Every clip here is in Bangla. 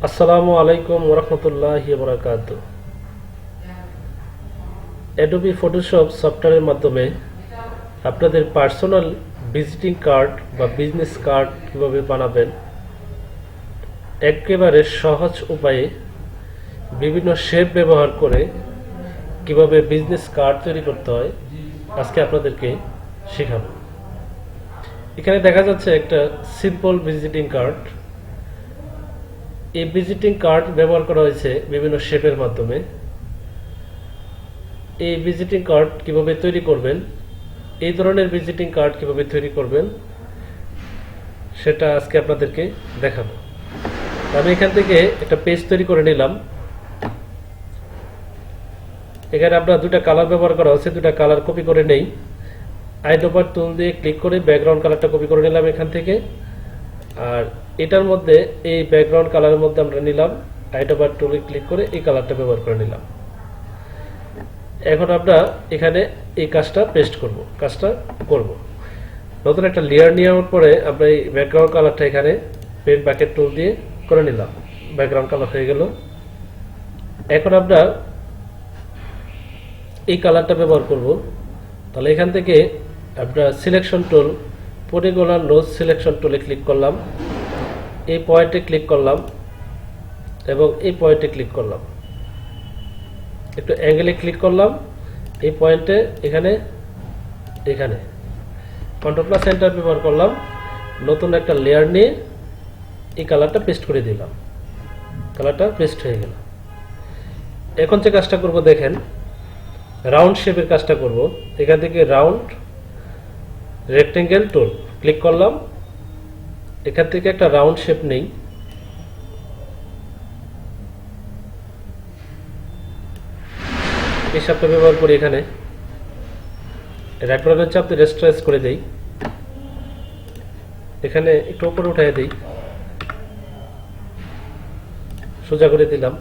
আসসালামু আলাইকুম ওরহমতুল্লাহি ওয়াবারাকাতুহু। অ্যাডোবি ফটোশপ সফটওয়্যারের মাধ্যমে আপনাদের পার্সোনাল ভিজিটিং কার্ড বা বিজনেস কার্ড কিভাবে বানাবেন একেবারে সহজ উপায়ে বিভিন্ন শেপ ব্যবহার করে কিভাবে বিজনেস কার্ড তৈরি করতে হয় আজকে আপনাদেরকে শেখাবো। এখানে দেখা যাচ্ছে একটা সিম্পল ভিজিটিং কার্ড। এই ভিজিটিং কার্ড ব্যবহার করা হয়েছে বিভিন্ন শেপের মাধ্যমে। এই ভিজিটিং কার্ড কিভাবে তৈরি করবেন, এই ধরনের ভিজিটিং কার্ড কিভাবে তৈরি করবেন সেটা আজকে আপনাদেরকে দেখাবো। আমি এখান থেকে একটা পেজ তৈরি করে নিলাম। এখানে আমরা দুটা কালার ব্যবহার করা হচ্ছে, দুটা কালার কপি করে নেই। আইডোবার টুল দিয়ে ক্লিক করে ব্যাকগ্রাউন্ড কালারটা কপি করে নিলাম এখান থেকে। আর এটার মধ্যে এই ব্যাকগ্রাউন্ড কালারের মধ্যে আমরা নিলাম, আইডোবার টুলে ক্লিক করে এই কালারটা ব্যবহার করে নিলাম। এখন আমরা এখানে এই কাজটা পেস্ট করব। নতুন একটা লেয়ার নেওয়ার পরে আমরা এই ব্যাকগ্রাউন্ড কালারটা এখানে পেন বাকেট টুল দিয়ে করে নিলাম। ব্যাকগ্রাউন্ড কালার হয়ে গেল। এখন আমরা এই কালারটা ব্যবহার করব। তাহলে এখান থেকে আমরা সিলেকশন টুল, পলিগন নোজ সিলেকশন টুলে ক্লিক করলাম, এই পয়েন্টে ক্লিক করলাম এবং এই পয়েন্টে ক্লিক করলাম, একটু অ্যাঙ্গেলে ক্লিক করলাম, এই পয়েন্টে এখানে কন্ট্রোল প্লাস এন্টার ব্যবহার করলাম। নতুন একটা লেয়ার নিয়ে এই কালারটা পেস্ট করে দিলাম। কালারটা পেস্ট হয়ে গেল। এখন যে কাজটা করব দেখেন, রাউন্ড শেপের কাজটা করব। এখান থেকে রাউন্ড রেক্টেঙ্গেল টুল ক্লিক করলাম, এখান থেকে একটা রাউন্ড শেপ নেই। এই শেপটা ব্যবহার করি। এখানে রাইট বাটনের চাপ দিয়ে রেস্ট্রেস করে দেই, এখানে একটু উপরে উঠিয়ে দেই, সোজা করে দিলাম।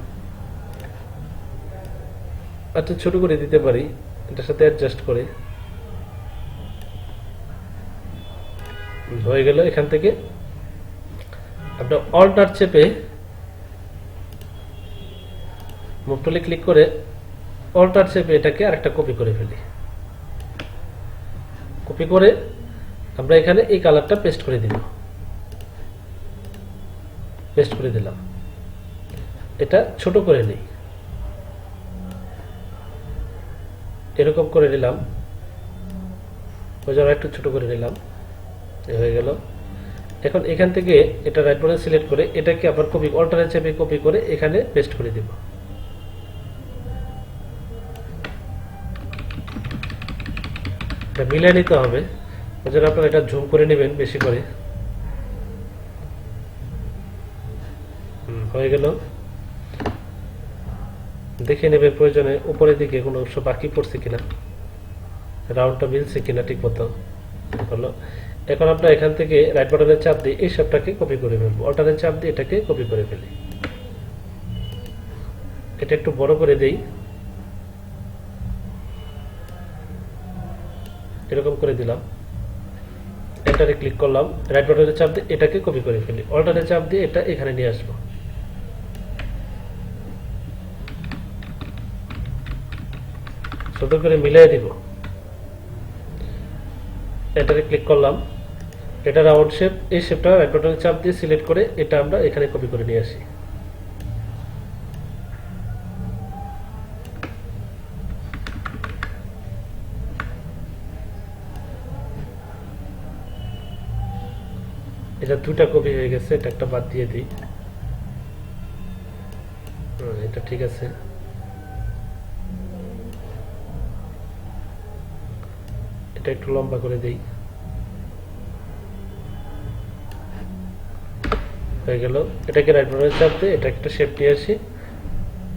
আচ্ছা, ছোট করে দিতে পারি এটার সাথে অ্যাডজাস্ট করে। হয়ে গেল। এখান থেকে আপনার অল্টার চেপে মুভ টুলে ক্লিক করে অল্টার চেপে এটাকে আরেকটা কপি করে ফেলি। কপি করে আমরা এখানে এই কালারটা পেস্ট করে দিলাম। এটা ছোট করে নিই, এরকম করে নিলাম। ওই জন্য একটু ছোট করে নিলাম। হয়ে গেল। এখন এখান থেকে এটা রাইট বাটন সিলেক্ট করে এটাকে আবার কপি, অল্টার চেপে কপি করে এখানে পেস্ট করে দিব। এটা মিলিয়ে নিতে হবে, ওই জন্য আপনারা এটা জুম করে নেবেন বেশি করে। হয়ে গেল। দেখে নেবে প্রয়োজনে উপরের দিকে কোনো অংশ বাকি পড়ছে কিনা, রাউন্ডটা মিলছে কিনা ঠিক মতো। হলো। এখন আমরা এখান থেকে রাইট বাটনের চাপ দিয়ে এই সবটাকে কপি করে ফেলবো, অল্টারের চাপ দিয়ে এটাকে কপি করে ফেলি। এটা একটু বড় করে দেই, এরকম করে দিলাম। এন্টারে ক্লিক করলাম, রাইট বাটনের চাপ দিয়ে এটাকে কপি করে ফেলি, অল্টারের চাপ দিয়ে এটা এখানে নিয়ে আসবো। ছোট করে মিলিয়ে দিব। এন্টারে ক্লিক করলাম, এটা রাউন্ড শেপ। এই শেপটা রাইট বাটনের চাপ দিয়ে সিলেক্ট করে এটা আমরা এখানে কপি করে নিয়ে আসি। এটা দুটা কপি হয়ে গেছে, এটা একটা বাদ দিয়ে দিই। এটা ঠিক আছে। এটা একটু লম্বা করে দেই। হয়ে গেল। এটাকে রাইট বাটনের চাপ দিয়ে এটা একটা শেপ নিয়ে আসি,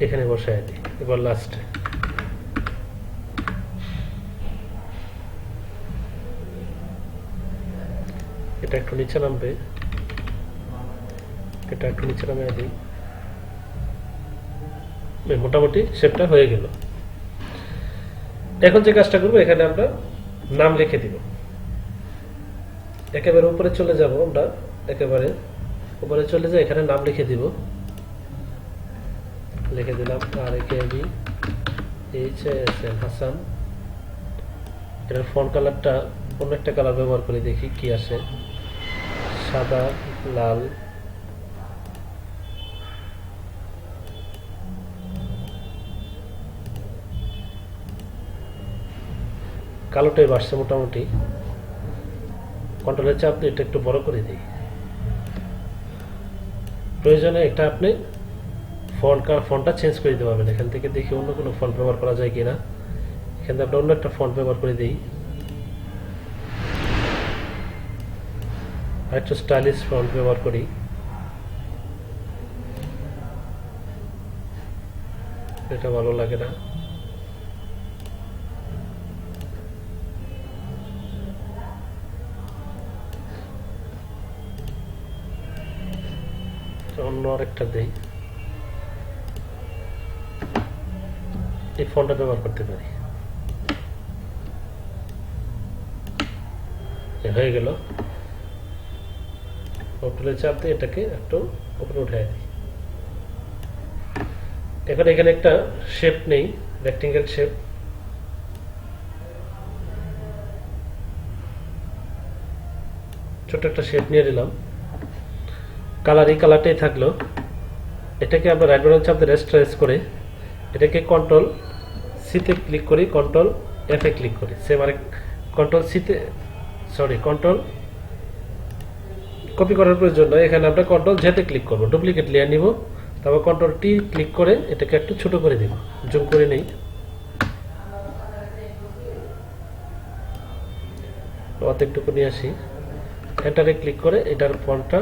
এখানে বসায় দিই। এবার লাস্টে এটা একটু নিচে নামবে, এটা একটু নিচে নামিয়ে দিই। মোটামুটি শেপটা হয়ে গেল। এখন যে কাজটা করবো, এখানে আমরা নাম লিখে দিব। একেবারে উপরে চলে যাব, আমরা একেবারে উপরে চলে যাই, এখানে নাম লিখে দিব। লিখে দিলাম RAKB HASN হাসান। এটার ফন্ট কালারটা অন্য একটা কালার ব্যবহার করে দেখি কি আসে, সাদা লাল। কালোটাই বাড়ছে মোটামুটি। কন্ট্রোলের চাপ দিয়ে এটা একটু বড় করে দিই। প্রয়োজনে এটা আপনি ফন্টটা চেঞ্জ করে দিতে পারবেন। এখান থেকে দেখি অন্য কোনো ফন্ট ব্যবহার করা যায় কিনা। এখান থেকে অন্য একটা ফন্ট ব্যবহার করে দিই, আর একটু স্টাইলিশ ফন্ট ব্যবহার করি। এটা ভালো লাগে না। অন্য আরেকটা দেই, এই ফন্টটা ব্যবহার করতে পারি। হয়ে গেল। কন্ট্রোলের চাপ দিয়ে এটাকে একটু উপরে উঠাই দিই। এখন এখানে একটা শেপ নেই, রেক্টেঙ্গেল শেপ। ছোট একটা শেপ নিয়ে নিলাম। কালার এই কালারটাই থাকলো। এটাকে আমরা রাইট বাটন চাপ দিয়ে রেস্ট্রেস করে এটাকে কন্ট্রোল সিতে ক্লিক করি, কন্ট্রোল এফে ক্লিক করি। সেম আরেক কন্ট্রোল সিতে কন্ট্রোল কপি করার প্রয়োজন নয়। এখানে আমরা কন্ট্রোল জেতে ক্লিক করব, ডুপ্লিকেট লেয়ার নিব, তারপর কন্ট্রোল টি ক্লিক করে এটাকে একটু ছোট করে দিব, জুম করে নেই। অর্ধেকটুকু নিয়ে আসি, এন্টারে ক্লিক করে এটার ফন্টটা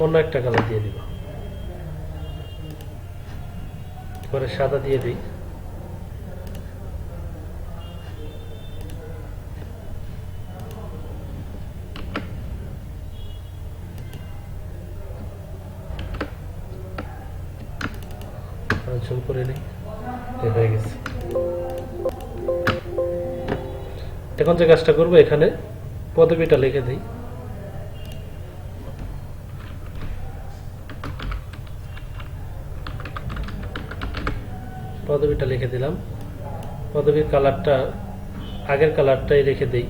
অন্য একটা কালার দিয়ে দিব, পরে সাদা দিয়ে দিই। জুম করে নেই, হয়ে গেছে। এখন যে কাজটা করবো, এখানে পদবিটা লিখে দিই। পদবিটা লিখে দিলাম। পদবির কালারটা আগের কালারটাই রেখে দিই।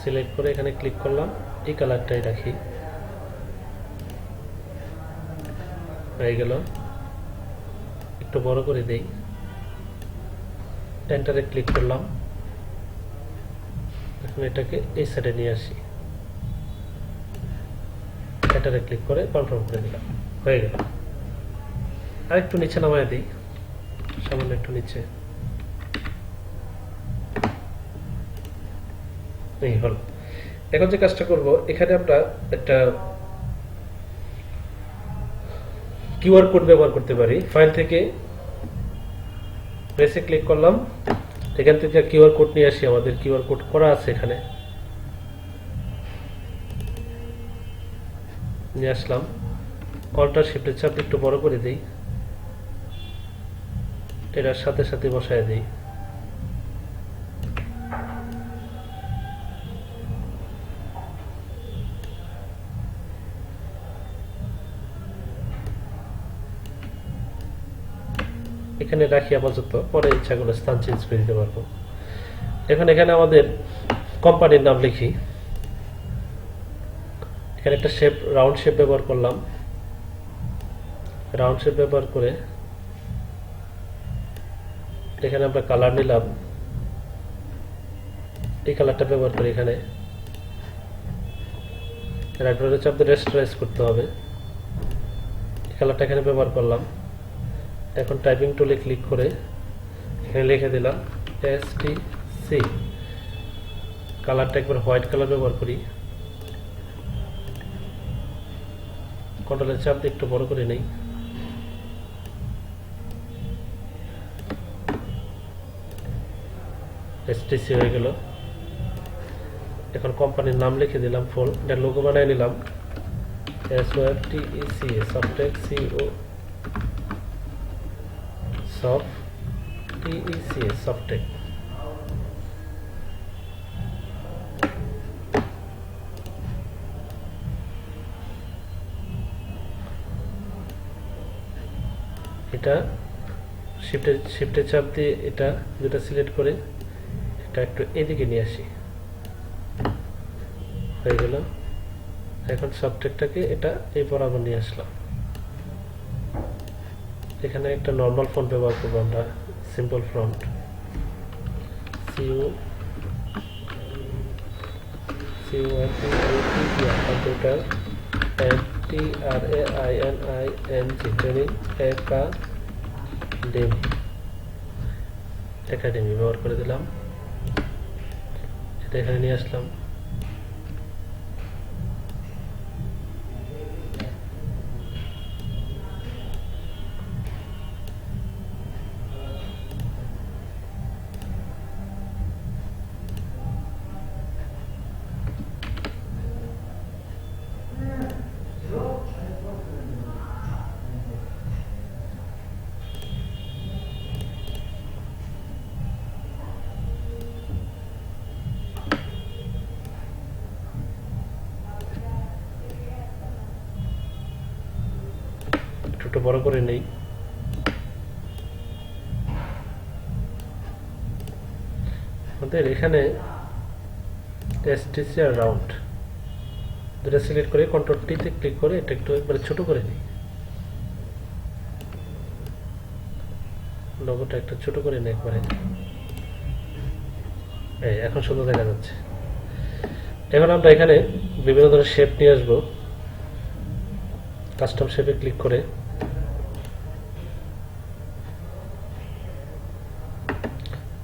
সিলেক্ট করে এখানে ক্লিক করলাম, এই কালারটাই রাখি। হয়ে গেল। একটু বড় করে দেই, এন্টারে ক্লিক করলাম। এখন এটাকে এই সাইডে নিয়ে আসি, এন্টারে ক্লিক করে কনফার্ম করে দিলাম, হয়ে গেল। আর একটু নিচে নামায় দিই, সামান্য একটু নিচে। এই হল। এখন যে কাজটা করব, এখানে আমরা একটা কিউআর কোড ব্যবহার করতে পারি। ফাইল থেকে প্রেসে ক্লিক করলাম, এখান থেকে কিউআর কোড নিয়ে আসি। আমাদের কিউআর কোড করা আছে, এখানে নিয়ে আসলাম। কন্ট্রোল শিফটের চাপ একটু বড় করে দিই, এটার সাথে সাথে বসায় দিই। এখানে রাখি আপাতত, পরে ইচ্ছা করলে স্থান চেঞ্জ করে দিতে পারবো। এখন এখানে আমাদের কোম্পানির নাম লিখি। এখানে একটা শেপ, রাউন্ড শেপ ব্যবহার করলাম। রাউন্ড শেপ ব্যবহার করে এখানে আমরা কালার নিলাম, এই কালারটা ব্যবহার করে এখানে রাইট বাটন চাপ দিয়ে রেস্ট্রেস করতে হবে। এই কালারটা এখানে ব্যবহার করলাম। এখন টাইপিং টুলে ক্লিক করে এখানে লিখে দিলাম STC। কালারটা একবার হোয়াইট কালার ব্যবহার করি। কন্ট্রোলের চাপ দিয়ে একটু বড় করে নেই। STC হয়ে গেল। এখন কোম্পানির নাম লিখে দিলাম, ফুল এটা লোগো বানিয়ে নিলাম। SOFTEC Softech Softech. এটা শিফটে চাপ দিয়ে এটা দুটো সিলেক্ট করে এটা একটু এদিকে নিয়ে আসি, হয়ে গেল। এখন সাবটেক্টটাকে এটা এই বরাবর নিয়ে আসলাম। এখানে একটা নর্মাল ফন্ট ব্যবহার করবো আমরা, সিম্পল ফন্ট, কম্পিউটার একাডেমি ব্যবহার করে দিলাম। এটা এখানে নিয়ে আসলাম। একটু বড় করে নেই। আমাদের এখানে এসটিসি আর রাউন্ড দুটো সিলেক্ট করে কন্ট্রোল টি তে ক্লিক করে এটা একটু একবারে ছোট করে নিই, লোগোটা একটু ছোট করে নিই একবারে। এখন সুন্দর দেখা যাচ্ছে। এখন আমরা এখানে বিভিন্ন ধরনের শেপ নিয়ে আসবো। কাস্টম শেপে ক্লিক করে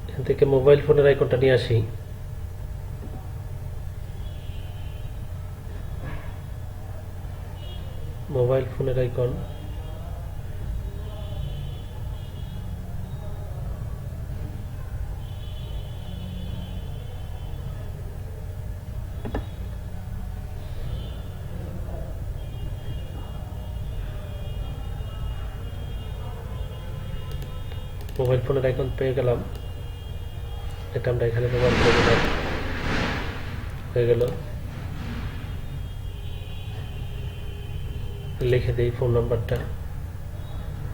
এখান থেকে মোবাইল ফোনের আইকনটা নিয়ে আসি। মোবাইল ফোনের আইকন, মোবাইল ফোনের আইকন পেয়ে গেলাম। এটা আমরা এখানে ব্যবহার করে দিলাম, হয়ে গেল। লিখে দিই ফোন নাম্বারটা।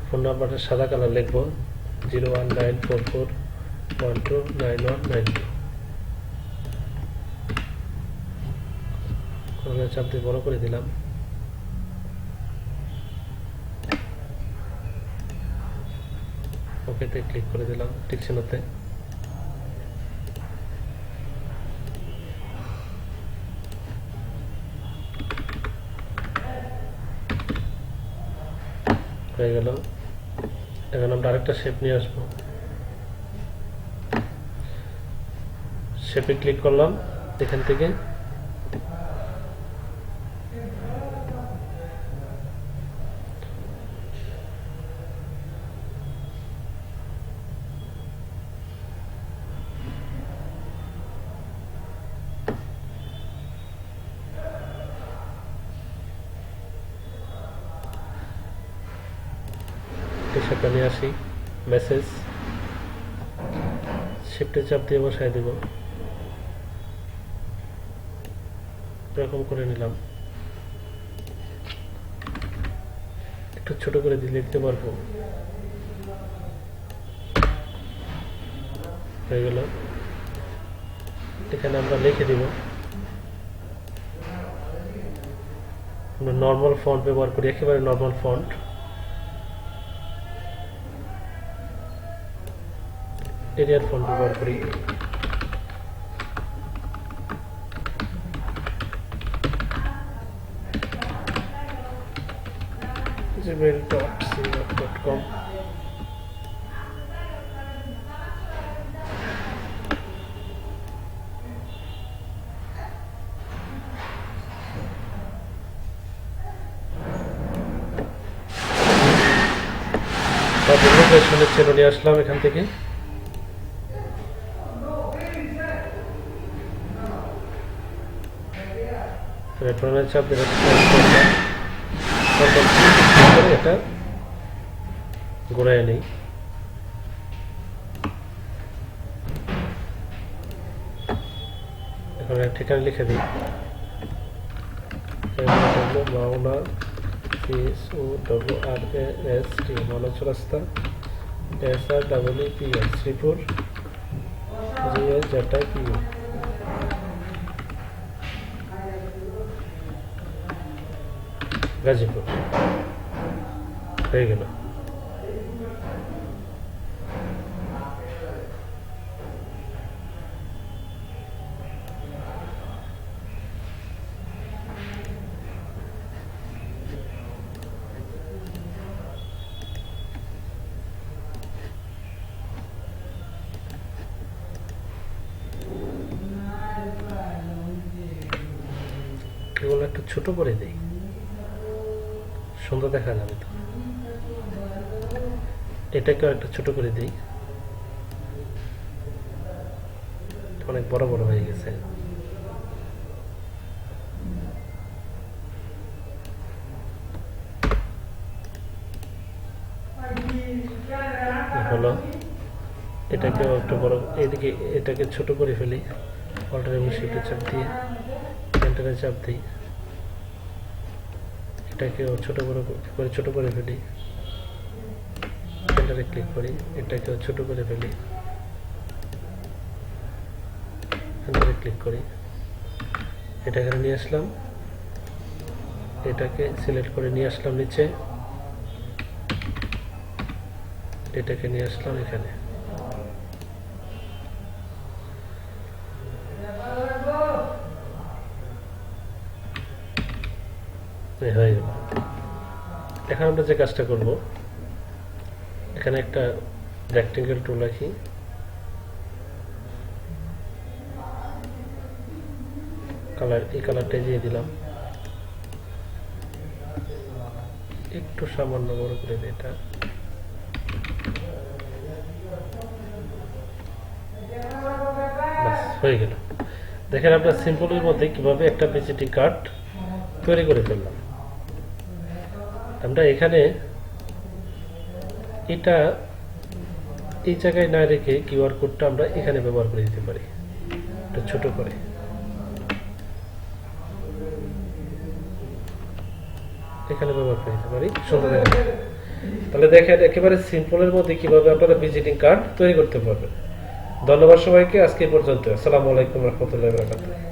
ফোন নাম্বারটা সাদা কালার লিখব, 01944129192। চাপ দিয়ে বড় করে দিলাম। ওকেতে ক্লিক করে দিলাম, টিক চিহ্নতে। হয়ে গেল। এখন আমরা আরেকটা শেপ নিয়ে আসবো। শেপে ক্লিক করলাম, এখান থেকে শেপটা নিয়ে আসি। মেসেজ শিফটে চাপ দিয়ে বসাই দেব, এরকম করে নিলাম। একটু ছোট করে দিতে পারবো, হয়ে গেল। এখানে আমরা লিখে দিব, আমরা নর্মাল ফন্ট ব্যবহার করি, একেবারে নর্মাল ফন্ট। এরিয়াল ফন্ট ব্যবহার করি। gmail.com ছেড়ে নিয়ে আসলাম এখান থেকে। চাপ দিয়ে এটা ঘুরাই নেই। এখন ঠিকানা লিখে দিই, মাওনা SORRAST মনোজ রাস্তা SREEPR শ্রীপুর GSZIPU গাজীপুর হয়ে গেল। এগুলো একটু ছোট করে দেই, সুন্দর দেখা যাবে তো। এটাকেও একটা ছোট করে দিই, অনেক বড় বড় হয়ে গেছে। হলো, এটাকেও একটু বড়, এদিকে এটাকে ছোট করে ফেলি, অল্টার এবং শিফটে চাপ দিয়ে এন্টারে চাপ দিই, এটাকেও ছোট করে ফেলি, এন্টারে ক্লিক করি, এটাকেও ছোট করে ফেলি, এন্টারে ক্লিক করি, এটা এখানে নিয়ে আসলাম, এটাকে সিলেক্ট করে নিয়ে আসলাম নিচে, এটাকে নিয়ে আসলাম এখানে। হয়ে গেল। এখন আমরা যে কাজটা করব, এখানে একটা রেক্টেঙ্গেল টুল রাখি, কালার, এই কালারটা দিয়ে দিলাম, একটু সামান্য বড় করে দিই এটা, বাস হয়ে গেল। দেখেন আমরা সিম্পলের মধ্যে কিভাবে একটা ভিজিটিং কার্ড তৈরি করে ফেললাম। আমরা এখানে এটা এই জায়গায় না রেখে কিউআর কোডটা আমরা এখানে ব্যবহার করে দিতে পারি, এটা ছোট করে। এখানে ব্যবহার করে দিতে পারি, সুন্দর দেখা যায়। তাহলে দেখেন একেবারে সিম্পলের মধ্যে কিভাবে আপনারা ভিজিটিং কার্ড তৈরি করতে পারবেন। ধন্যবাদ সবাইকে, আজকে এই পর্যন্ত। আসসালামু আলাইকুম রহমতুল্লাহি ওয়া বারাকাতুহু।